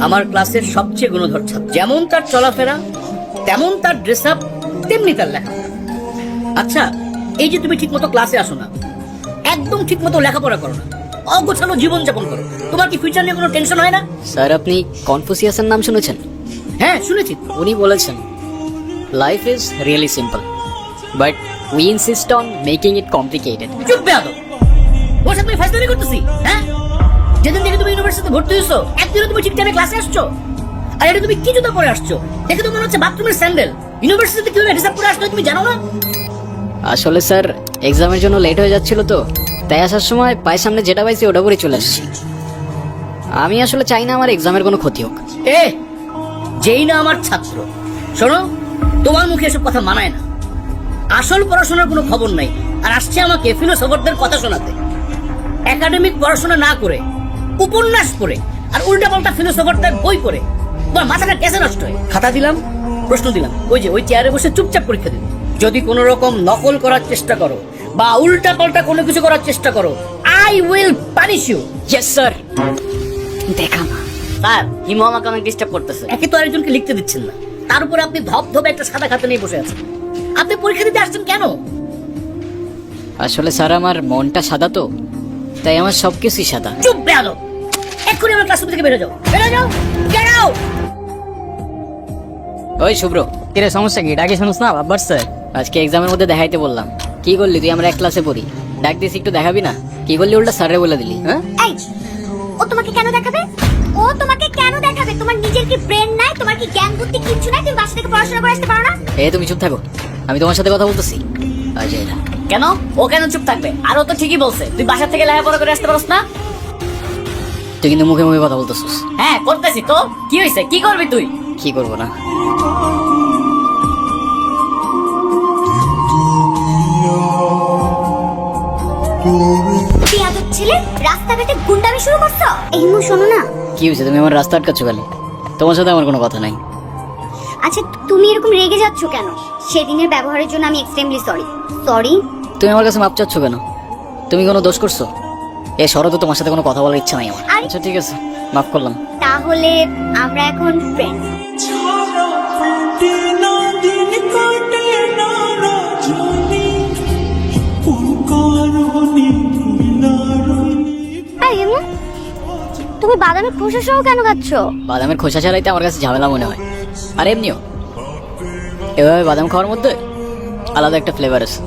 আমার ক্লাসের সবচেয়ে গুণধর ছাত্র। যেমন তার চলাফেরা, তেমন তার ড্রেস আপ, তেমনি তার লেখা। আচ্ছা, এই যে তুমি ঠিক মতো ক্লাসে আসো না, একদম ঠিক মতো লেখাপড়া করো না, অগোছালো জীবন যাপন করো, তোমার কি ফিউচার নিয়ে কোনো টেনশন হয় না? স্যার, আপনি কনফুসিয়াসের নাম শুনেছেন? হ্যাঁ, শুনেছি। উনি বলেছেন life is really simple but we insist on making it complicated. চুপ বেয়াদব, ওর সাথে তুমি ফাইজলামি করতেছি? হ্যাঁ, যেদিন থেকে তুমি ইউনিভার্সিটিতে ভর্তি হয়েছো একদিনও তুমি ঠিক টাইমে ক্লাসে আসছো? আর এটা তুমি কি জুতা পরে আসছো? দেখে তো মনে হচ্ছে বাথরুমের স্যান্ডেল। ইউনিভার্সিটিতে কিভাবে হিসাব করে আসছো তুমি জানো না? আসলে স্যার, এক্সামের জন্য লেট হয়ে যাচ্ছিল তো, তাই আসার সময় পায়ের সামনে যেটা পাইছি ওটা পরে চলে আসছি। আমি আসলে চাই না আমার এক্সামের কোনো ক্ষতি হোক। এ যেই না আমার ছাত্র, শোনো, তোমার মুখে এসব কথা মানায় না। আসল পড়াশোনার কোনো খবর নাই, আর আসছে আমাকে ফিলোসফারদের কথা শোনাতে। একাডেমিক পড়াশোনা না করে, উপন্যাস পড়ে, আর উল্টাপাল্টা ফিলোসফারদের বই পড়ে তোমার মাথাটা কেসে নষ্ট হয়? খাতা দিলাম, প্রশ্ন দিলাম, ওই যে ওই চেয়ারে বসে চুপচাপ পরীক্ষা দিন। যদি কোনো রকম নকল করার চেষ্টা করো বা উল্টাপাল্টা কোনো কিছু করার চেষ্টা করো, I will punish you. Yes sir. দেখা না স্যার, হিমু আমাকে অনেক ডিস্টার্ব করতেছে। একে তো আরেকজনকে লিখতে দিচ্ছেন না, তার উপরে আপনি ধপধপে একটা সাদা খাতা নিয়ে বসে আছেন। আপনি পরীক্ষা দিতে আসছেন কেন? আসলে স্যার, আমার মনটা সাদা তো, তাই আমার সবকিছুই সাদা। চুপ বেয়াদব, এক্ষুনি আমার ক্লাসরুম থেকে বেরো যাও, বেরো যাও, গেট আউট। ওই শুভ্র, কিরে সমস্যা কি? ডাকি শুনুস না বাবার স্যার? আজকে এক্সামের মধ্যে দেখাইতে বললাম, কি করলি তুই? আমরা এক ক্লাসে পড়ি, ডাক দিস একটু দেখাবি না? কি করলি? উল্টা স্যারে বলে দিলি। হ্যাঁ, এই, ও তোমাকে কেন দেখাবে? ও তোমাকে কেন দেখাবে? তোমার নিজের কি ব্রেন নাই? তোমার কি জ্ঞান বুদ্ধি কিচ্ছু নাই? তুমি বাসা থেকে পড়াশোনা করে আসতে পারো না? তুমি চুপ থাকো, আমি তোমার সাথে কথা বলতেছি। কেন ও কেন চুপ থাকবে? আর ও তো ঠিকই বলছে, তুই বাসা থেকে লেখাপড়া করে আসতে পারছ না? তুই কিন্তু মুখে মুখে কথা বলতেছিস। হ্যাঁ করতেছি তো, কি হয়েছে? কি করবি তুই? কি করবো না? বিয়াদব ছেলে, রাস্তাঘাটে গুন্ডামি শুরু করছো? এই মু, শোনো না। কি হয়েছে? তুমি আমার রাস্তা আটকাচ্ছ কেন? তোমার সাথে আমার কোনো কথা নাই। আচ্ছা, তুমি এরকম রেগে যাচ্ছ কেন? সেদিনের ব্যবহারের জন্য আমি এক্সট্রিমলি সরি। সরি? তুমি আমার কাছে মাপ চাচ্ছ কেন? তুমি কোনো দোষ করছো? সরো তো, তোমার সাথে কোনো কথা বলার ইচ্ছা নাই আমার। আচ্ছা ঠিক আছে, মাফ করলাম। তাহলে আমরা এখন ফ্রেন্ড। তুমি বাদামের খোসা সহ কেন খাচ্ছ? বাদামের খোসা ছাড়াইতে আমার কাছে ঝামেলা মনে হয়। আর এমনিও এভাবে বাদাম খাওয়ার মধ্যে আলাদা একটা ফ্লেভার আছে।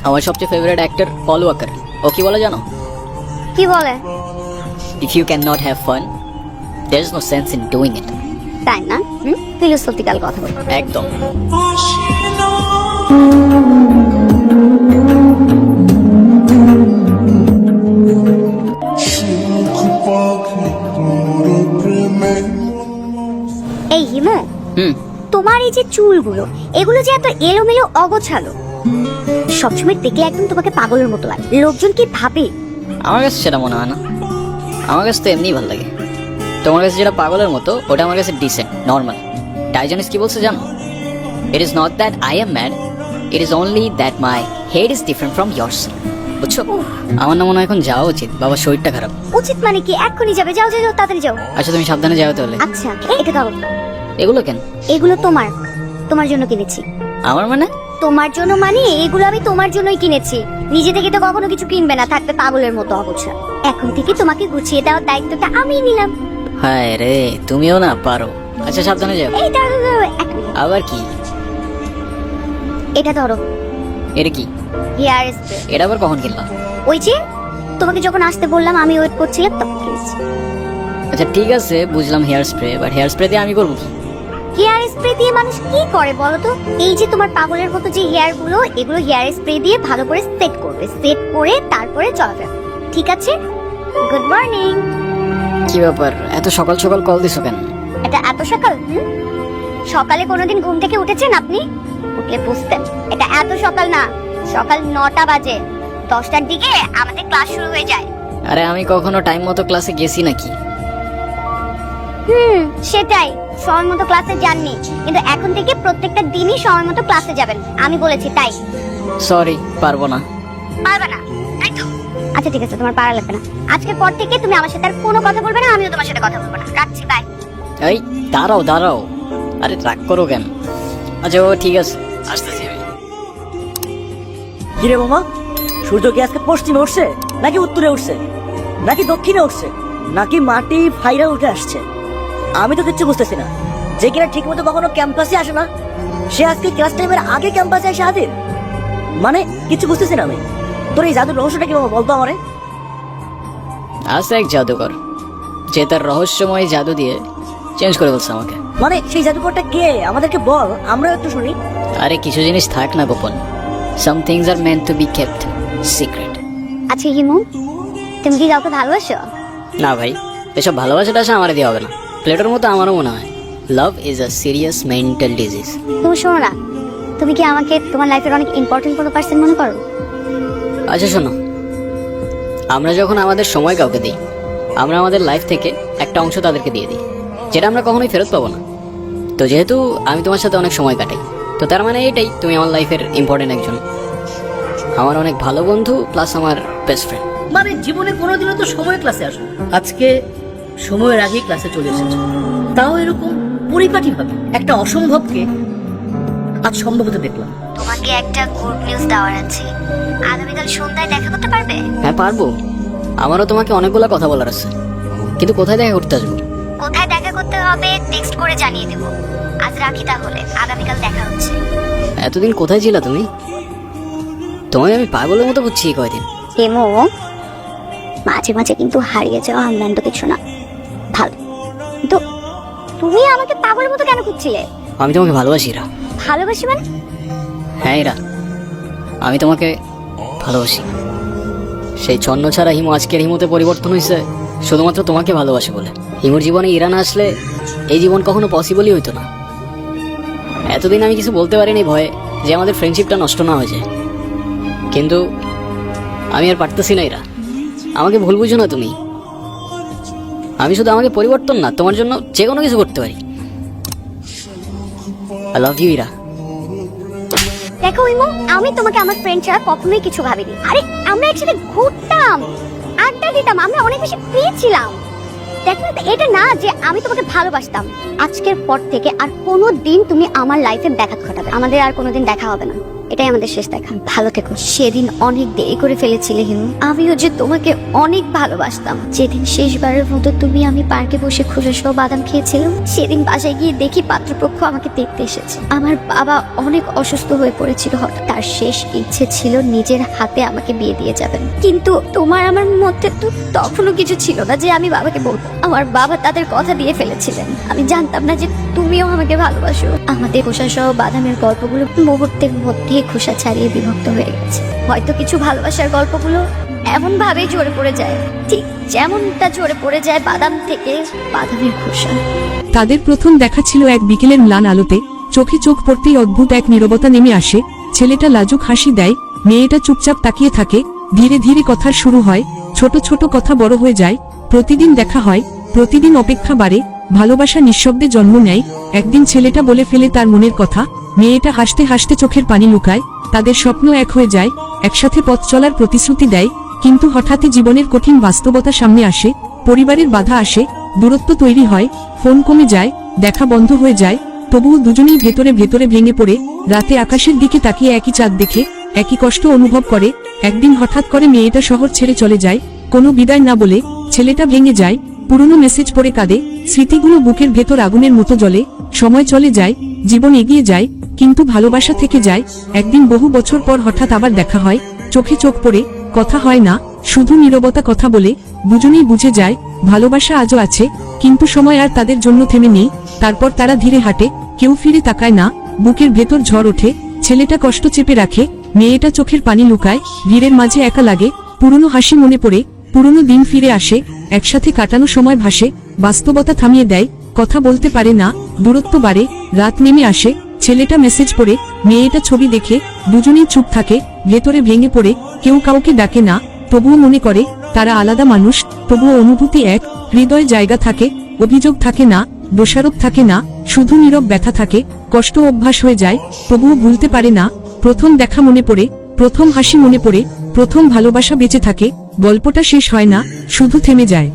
আমার সবচেয়ে ফেভারিট অ্যাক্টর পল ওয়াকার, ও কি বলে জানো? কি বলে? If you can not have fun, there is no sense in doing it. তাই না? ফিলোসফিক্যাল কথা বল। একদম। এই হিমু, তোমার এই যে চুলগুলো, এগুলো যে এত এলোমেলো অগোছালো, সবসময় দেখলে একদম তোমাকে পাগলের মতো লাগে। লোকজন কি ভাবে? আমার কাছে সেটা মনে হয় না, আমার কাছে তো এমনিই ভালো লাগে। তোমার কাছে যেটা পাগলের মতো, ওটা আমার কাছে ডিসেন্ট, নর্মাল। ডাইজনিস কি বলছে জানো? It is not that I am mad, it is only that my head is different from years. বুঝছো? আমার না মনে হয় এখন যাওয়া উচিত, বাবার শরীরটা খারাপ। উচিত মানে কি? এক্ষুনি যাবে? যাও যাও, তাড়াতাড়ি যাও। আচ্ছা তুমি সাবধানে যাও তাহলে। আচ্ছা, এটা ধরো। এগুলো কেন? এগুলো তোমার জন্য কিনেছি। আমার মানে? তোমার জন্য মানে এগুলো আমি তোমার জন্যই কিনেছি। নিজে থেকে তো কখনো কিছু কিনবে না, থাকবে পাগলের মতো অগোছালো। এখন থেকে তোমাকে গুছিয়ে দেওয়ার দায়িত্বটা আমিই নিলাম। হায় রে, তুমিও না পারো। আচ্ছা সাবধানে যাও। এই দাঁড়াও দাঁড়াও, এক মিনিট। আবার কি? এটা ধরো। এটা কি? Hair spray. এটা আবার কখন কিনলাম? ওই যে তোমাকে যখন আসতে বললাম, আমি ওয়েট করছিলাম তখন কিনেছি। আচ্ছা ঠিক আছে, বুঝলাম hair spray, but hair spray দিয়ে আমি করবো কি? হেয়ার স্প্রে দিয়ে মানুষ কি করে বলো তো? এই যে তোমার পাগলের মতো যে হেয়ার গুলো, এগুলো হেয়ার স্প্রে দিয়ে ভালো করে সেট করবে, সেট করে তারপরে চলাফেরা। ঠিক আছে? Good morning. কি ব্যাপার, এত সকাল সকাল কল দিছো কেন? এটা এত সকাল? সকালে কোনোদিন ঘুম থেকে উঠেছেন আপনি? উঠলে বুঝতেন এটা এত সকাল না। সকাল 9টা বাজে, 10টার দিকে আমাদের ক্লাস শুরু হয়ে যায়। আরে আমি কখনো টাইম মতো ক্লাসে গেছি নাকি? সেটাই, সময় মতো ক্লাসে যাননি, কিন্তু এখন থেকে প্রত্যেকটা দিনই সময় মতো ক্লাসে যাবেন। আমি বলেছি তাই। সরি, পারবো না। পারবে না, তাই তো? আচ্ছা ঠিক আছে, তোমার পারা লাগবে না। আজকের পর থেকে তুমি আমার সাথে আর কোনো কথা বলবে না, আমিও তোমার সাথে কথা বলবো না। রাখছি, বাই। এই দাঁড়াও দাঁড়াও, আরে রাগ করো কেন? আচ্ছা ও ঠিক আছে, আসতেছি আমি। কিরে মামা, সূর্য কি আজকে পশ্চিমে উঠছে নাকি উত্তরে উঠছে নাকি দক্ষিণে উঠছে নাকি মাটি ফাইরা উঠে আসছে? আমি তো কিচ্ছু বুঝতেছি না। যে কিনা ঠিক মতো কখনো ক্যাম্পাসে আসে না, সে আজকে ক্লাস টাইমের আগে ক্যাম্পাসে এসে হাজির। মানে কিছু বুঝতেছি না আমি। তোর এই জাদুর রহস্যটা কি বাবা, বলতো আমারে। আছে এক জাদুকর, যে তার রহস্যময় জাদু দিয়ে চেঞ্জ করে বলছে আমাকে। মানে সেই জাদুকরটা কে, আমাদেরকে বল, আমরাও একটু শুনি। আরে কিছু জিনিস থাক না গোপন, some things are meant to be kept secret. আচ্ছা হিমু, তুমি কি কাউকে ভালোবাসো? না ভাই, এসব ভালোবাসাটা আসে আমার দিয়ে হবে না। প্লেটোর মতো আমারও মনে হয় love is a serious mental disease. তুমি শোনো না, তুমি কি আমাকে তোমার লাইফের অনেক ইম্পর্টেন্ট কোনো পার্সন মনে করো? আচ্ছা শোনো, আমরা যখন আমাদের সময় কাউকে দিই, আমরা আমাদের লাইফ থেকে একটা অংশ তাদেরকে দিয়ে দিই, যেটা আমরা কখনোই ফেরত পাবো না। তো যেহেতু আমি তোমার সাথে অনেক সময় কাটাই, তো তার মানে এটাই তুমি আমার লাইফের ইম্পর্টেন্ট একজন, আমার অনেক ভালো বন্ধু প্লাস আমার বেস্ট ফ্রেন্ড। মানে জীবনে কোনোদিনও তো সময় ক্লাসে আসো, আজকে সময়ের আগে ক্লাসে চলে এসেছো, তাও এরকম পরিপাটি ভাবে। একটা অসম্ভবকে আজ সম্ভব হতে দেখলাম। তোমাকে একটা গুড নিউজ দেওয়ার আছে। আগামীকাল সন্ধ্যায় দেখা করতে পারবে? হ্যাঁ পারবো, আমারও তোমাকে অনেকগুলো কথা বলার আছে, কিন্তু কোথায় দেখা করতে আসবো? কোথায় দেখা করতে হবে টেক্সট করে জানিয়ে দেব। আজ রাখি তাহলে, আগামীকাল দেখা হচ্ছে। এতদিন কোথায় ছিলা তুমি? তোমায় আমি পাগলের মতো বুঝছি এই কয়দিন। হেমো, মাঝে মাঝে কিন্তু হারিয়ে যাওয়া আনন্দ কিছু না, ভালো। তো তুমি আমাকে পাগলের মতো কেন খুঁজছিলে? আমি তোমাকে ভালোবাসি ইরা। ভালোবাসি মানে? হ্যাঁ ইরা, আমি তোমাকে ভালোবাসি। সেই ছন্ন ছাড়া হিমু আজকের হিমুতে পরিবর্তন হয়েছে শুধুমাত্র তোমাকে ভালোবাসে বলে। হিমুর জীবনে ইরা না আসলে এই জীবন কখনো পসিবলই হইতো না। এতদিন আমি কিছু বলতে পারিনি ভয়ে যে আমাদের ফ্রেন্ডশিপটা নষ্ট না হয়ে যায়, কিন্তু আমি আর পারতেছি না ইরা। আমাকে ভুল বুঝো না তুমি। আমি শুধু আমাকে পরিবর্তন না, তোমার জন্য যে কোনো কিছু করতে পারি। I love you Ira. দেখো ইমো, আমি তোমাকে আমার ফ্রেন্ড ছাড়া কখনোই কিছু ভাবিনি। আরে আমরা একসাথে ঘুরতাম, আড্ডা দিতাম, আমরা অনেক বেশি ফ্রি ছিলাম। দেখো এটা না যে আমি তোমাকে ভালোবাসতাম। আজকের পর থেকে আর কোনো দিন তুমি আমার লাইফে ব্যাঘাত ঘটাবে। আমাদের আর কোনোদিন দেখা হবে না, এটাই আমাদের শেষ দেখা। ভালো থেকো। সেদিন অনেক দেরি করে ফেলেছিলে হিমু, আমিও যে তোমাকে অনেক ভালোবাসতাম। যেদিন শেষবারের মতো তুমি আমি পার্কে বসে খুশি সহ বাদাম খেয়েছিলাম, সেদিন বাসায় গিয়ে দেখি পাত্রপক্ষ আমাকে দেখতে এসেছে। আমার বাবা অনেক অসুস্থ হয়ে পড়েছিল, হঠাৎ তার শেষ ইচ্ছে ছিল নিজের হাতে আমাকে বিয়ে দিয়ে যাবেন। কিন্তু তোমার আমার মধ্যে তো তখনও কিছু ছিল না যে আমি বাবাকে বলবো। আমার বাবা তাদের কথা দিয়ে ফেলেছিলেন। আমি জানতাম না যে তুমিও আমাকে ভালোবাসো। আমাদের খোসা সহ বাদামের গল্পগুলো মুহূর্তের মধ্যে খোসা ছাড়িয়ে বিভক্ত হয়ে গেছে। হয়তো কিছু ভালোবাসার গল্পগুলো এমন ভাবে ঝরে পড়ে যায়, ঠিক যেমনটা ঝরে পড়ে যায় বাদাম থেকে বাদামের খোসা। তাদের প্রথম দেখা ছিল এক বিকেলের ম্লান আলোতে। চোখে চোখ পড়তেই অদ্ভুত এক নীরবতা নেমে আসে। ছেলেটা লাজুক হাসি দেয়, মেয়েটা চুপচাপ তাকিয়ে থাকে। ধীরে ধীরে কথা শুরু হয়, ছোট ছোট কথা বড় হয়ে যায়। প্রতিদিন দেখা হয়, প্রতিদিন অপেক্ষা বাড়ে, ভালোবাসা নিঃশব্দে জন্ম নেয়। একদিন ছেলেটা বলে ফেলে তার মনের কথা, মেয়েটা হাসতে হাসতে চোখের পানি লুকায়। তাদের স্বপ্ন এক হয়ে যায়, একসাথে পথ চলার প্রতিশ্রুতি দেয়। কিন্তু হঠাৎই জীবনের কঠিন বাস্তবতা সামনে আসে, পরিবারের বাধা আসে, দূরত্ব তৈরি হয়, ফোন কমে যায়, দেখা বন্ধ হয়ে যায়। তবুও দুজনেই ভেতরে ভেতরে ভেঙে পড়ে। রাতে আকাশের দিকে তাকিয়ে একই চাঁদ দেখে একই কষ্ট অনুভব করে। একদিন হঠাৎ করে মেয়েটা শহর ছেড়ে চলে যায়, কোনো বিদায় না বলে। ছেলেটা ভেঙে যায়, পুরনো মেসেজ পড়ে কাঁদে। স্মৃতিগুলো বুকের ভেতর আগুনের মতো জ্বলে। সময় চলে যায়, জীবন এগিয়ে যায়, কিন্তু ভালোবাসা থেকে যায়। একদিন বহু বছর পর হঠাৎ আবার দেখা হয়, চোখে চোখ পড়ে, কথা হয় না, শুধু নীরবতা কথা বলে। দুজনেই বুঝে যায় ভালোবাসা আজও আছে, কিন্তু সময় আর তাদের জন্য থেমে নেই। তারপর তারা ধীরে হাঁটে, কেউ ফিরে তাকায় না, বুকের ভেতর ঝড় ওঠে। ছেলেটা কষ্ট চেপে রাখে, মেয়েটা চোখের পানি লুকায়। ভিড়ের মাঝে একা লাগে, পুরনো হাসি মনে পড়ে, পুরনো দিন ফিরে আসে, একসাথে কাটানো সময় ভাসে। বাস্তবতা থামিয়ে দেয়, কথা বলতে পারে না, দূরত্ব বাড়ে। রাত নেমে আসে, ছেলেটা মেসেজ পড়ে, মেয়েটা ছবি দেখে। দুজনেই চুপ থাকে, ভেতরে ভেঙে পড়ে। কেউ কাউকে ডাকে না, তবুও মনে করে তারা আলাদা মানুষ। তবুও অনুভূতি এক, হৃদয়ে জায়গা থাকে, অভিযোগ থাকে না, দোষারোপ থাকে না, শুধু নীরব ব্যথা থাকে। কষ্ট অভ্যাস হয়ে যায়, তবুও ভুলতে পারে না। প্রথম দেখা মনে পড়ে, প্রথম হাসি মনে পড়ে, প্রথম ভালোবাসা বেঁচে থাকে। গল্পটা শেষ হয় না, শুধু থেমে যায়।